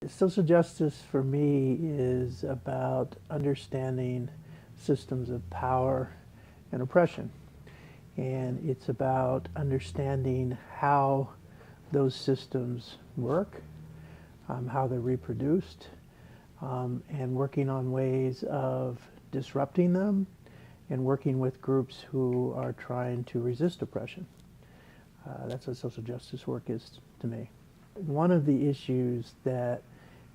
Social justice for me is about understanding systems of power and oppression. And it's about understanding how those systems work, how they're reproduced, and working on ways of disrupting them and working with groups who are trying to resist oppression. That's what social justice work is to me. One of the issues that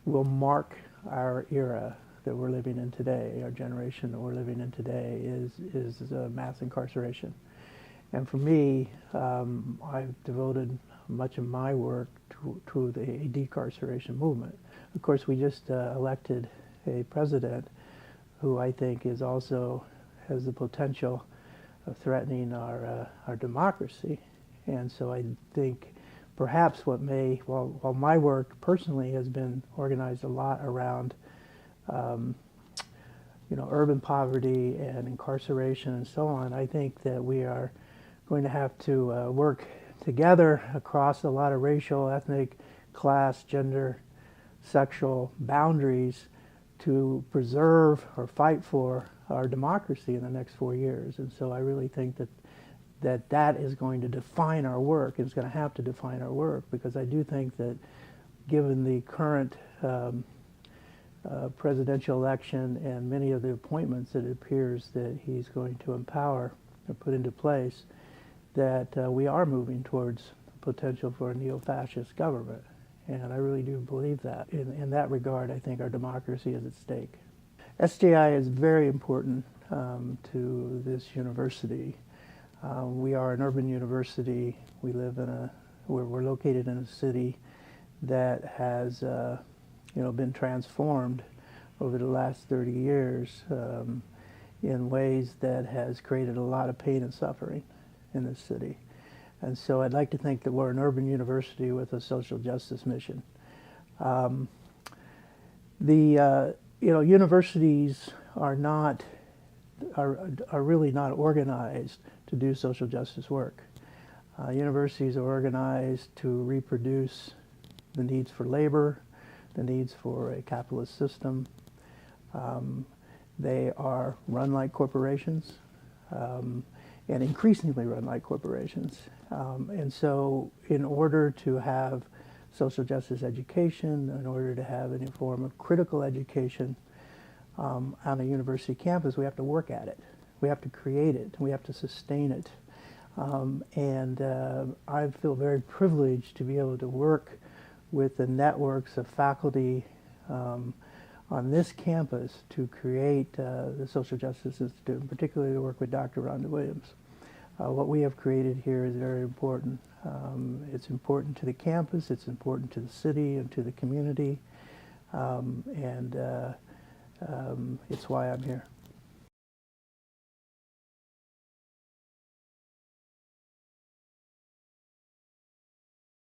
will mark our era that we're living in today, our generation that we're living in today, is mass incarceration. And for me, I've devoted much of my work to the decarceration movement. Of course, we just elected a president who I think is also has the potential of threatening our democracy. And so I think perhaps what may, while my work personally has been organized a lot around urban poverty and incarceration and so on, I think that we are going to have to work together across a lot of racial, ethnic, class, gender, sexual boundaries to preserve or fight for our democracy in the next 4 years. And so I really think that is going to define our work. It's going to have to define our work, because I do think that given the current presidential election and many of the appointments it appears that he's going to empower or put into place, that we are moving towards the potential for a neo-fascist government. And I really do believe that. In that regard, I think our democracy is at stake. SJI is very important to this university. We are an urban university. We live we're located in a city that has been transformed over the last 30 years in ways that has created a lot of pain and suffering in this city. And so I'd like to think that we're an urban university with a social justice mission. Universities are really not organized to do social justice work. Universities are organized to reproduce the needs for labor, the needs for a capitalist system. They are run like corporations, and increasingly run like corporations. And so in order to have social justice education, in order to have any form of critical education on a university campus, we have to work at it. We have to create it. We have to sustain it. I feel very privileged to be able to work with the networks of faculty on this campus to create the Social Justice Institute, and particularly to work with Dr. Rhonda Williams. What we have created here is very important. It's important to the campus, it's important to the city and to the community, it's why I'm here.